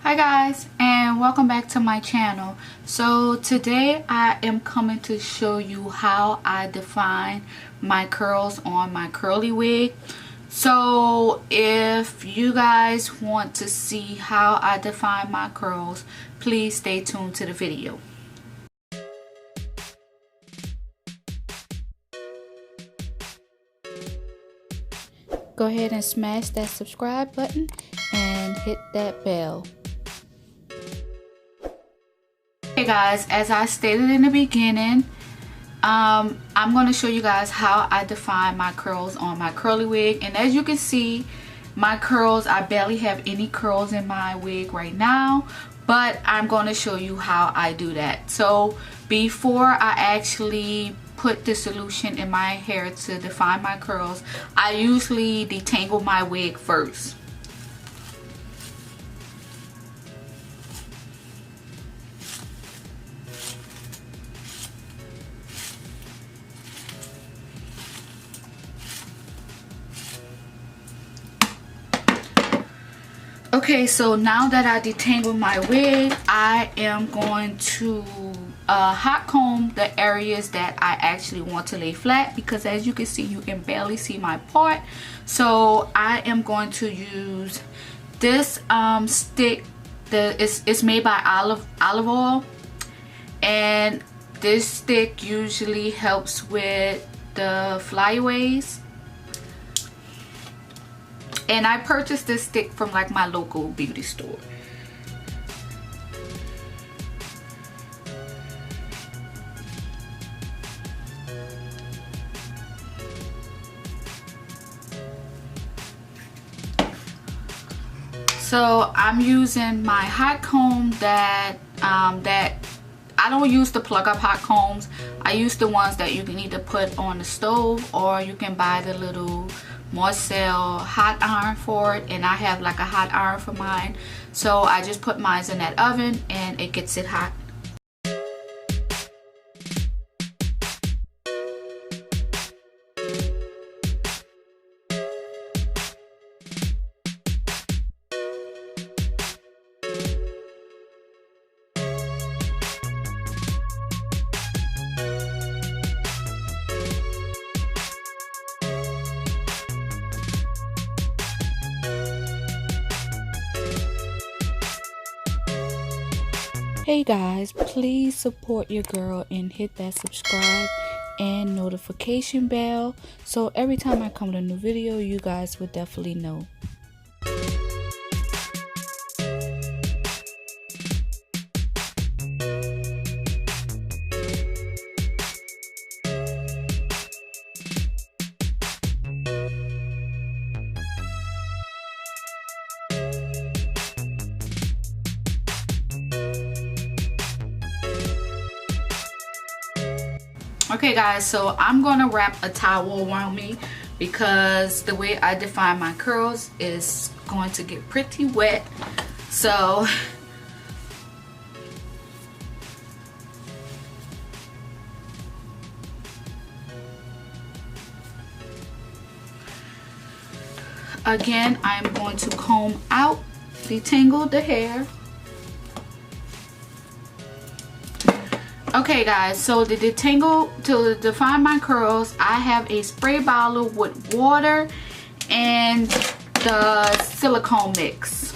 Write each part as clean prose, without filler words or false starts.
Hi guys, and welcome back to my channel. So today I am coming to show you how I define my curls on my curly wig. So if you guys want to see how I define my curls, please stay tuned to the video. Go ahead and smash that subscribe button and hit that bell. Hey guys, as I stated in the beginning, I'm going to show you guys how I define my curls on my curly wig. And as you can see, my curls, I barely have any curls in my wig right now, but I'm going to show you how I do that. So before I actually put the solution in my hair to define my curls, I usually detangle my wig first. Okay, so now that I detangled my wig, I am going to hot comb the areas that I actually want to lay flat, because as you can see, you can barely see my part. So I am going to use this stick. It's made by olive oil, and this stick usually helps with the flyaways. And I purchased this stick from like my local beauty store. So I'm using my hot comb that I don't use the plug up hot combs. I use the ones that you can either put on the stove, or you can buy the little Marcel hot iron for it, and I have like a hot iron for mine. So I just put mine in that oven and it gets it hot. Hey guys, please support your girl and hit that subscribe and notification bell, so every time I come with a new video, you guys would definitely know. Okay guys, so I'm gonna wrap a towel around me, because the way I define my curls is going to get pretty wet. So again, I'm going to comb out, detangle the hair. Okay guys, so to define my curls, I have a spray bottle with water and the silicone mix.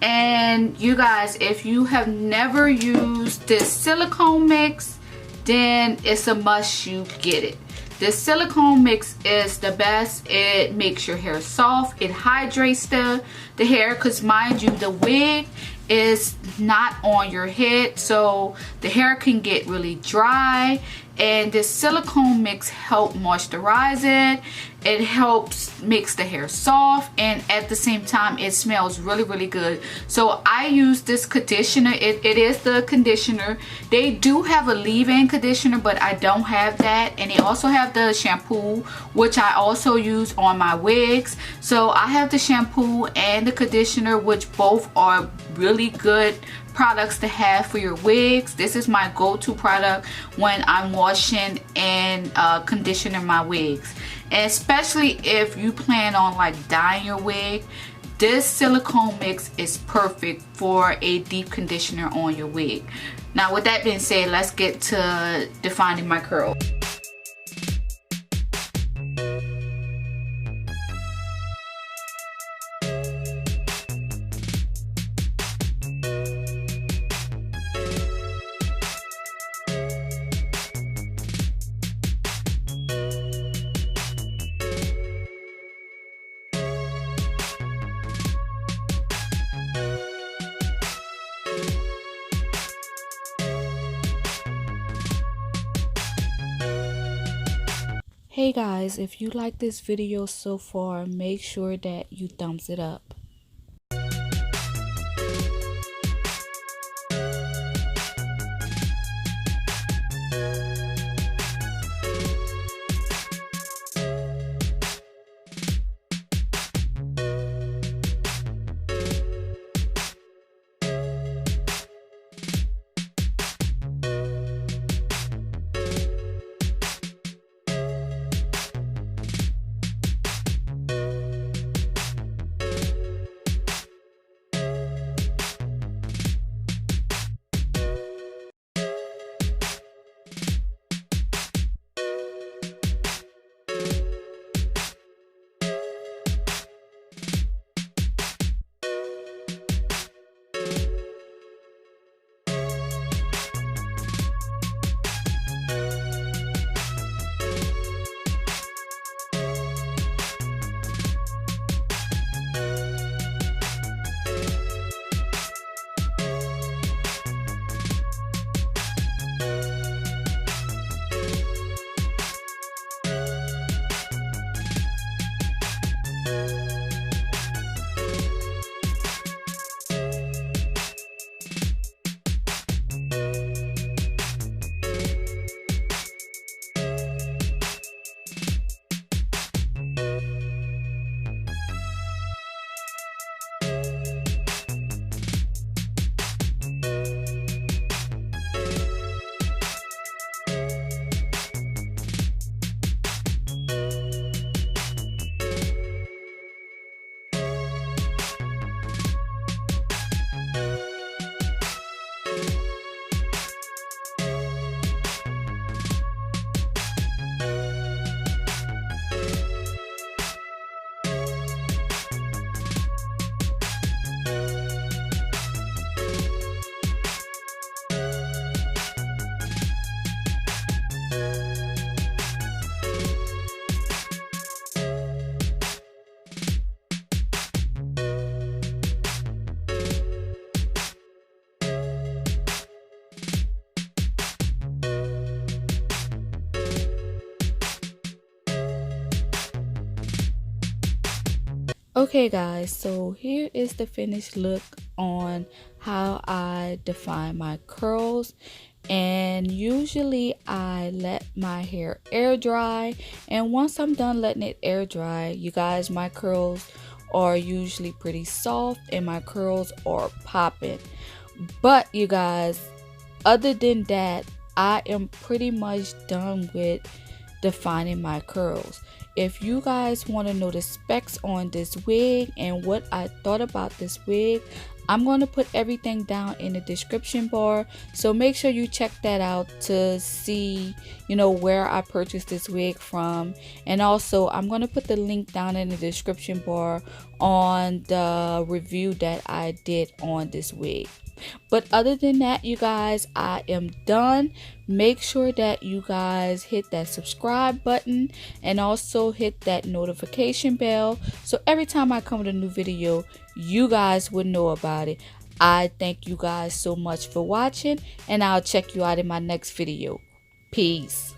And you guys, if you have never used this silicone mix, then it's a must you get it. This silicone mix is the best. It makes your hair soft. It hydrates the hair, because mind you, the wig is not on your head, so the hair can get really dry, and this silicone mix helps moisturize it. It helps makes the hair soft, and at the same time it smells really good. So I use this conditioner. It is the conditioner. They do have a leave-in conditioner, but I don't have that. And they also have the shampoo, which I also use on my wigs. So I have the shampoo and the conditioner, which both are really good products to have for your wigs. This is my go-to product when I'm washing and conditioning my wigs, and especially if you plan on like dyeing your wig. this silicone mix is perfect for a deep conditioner on your wig. Now with that being said, let's get to defining my curl. Hey guys, if you like this video so far, make sure that you thumbs it up. Okay guys, so here is the finished look on how I define my curls. And usually I let my hair air dry, and once I'm done letting it air dry, you guys, my curls are usually pretty soft and my curls are popping. But you guys, other than that, I am pretty much done with defining my curls. If you guys want to know the specs on this wig and what I thought about this wig, I'm going to put everything down in the description bar, so make sure you check that out to see, you know, where I purchased this wig from. And also I'm going to put the link down in the description bar on the review that I did on this wig. But other than that, you guys, I am done. Make sure that you guys hit that subscribe button and also hit that notification bell, so every time I come with a new video, you guys would know about it. I thank you guys so much for watching, and I'll check you out in my next video. Peace.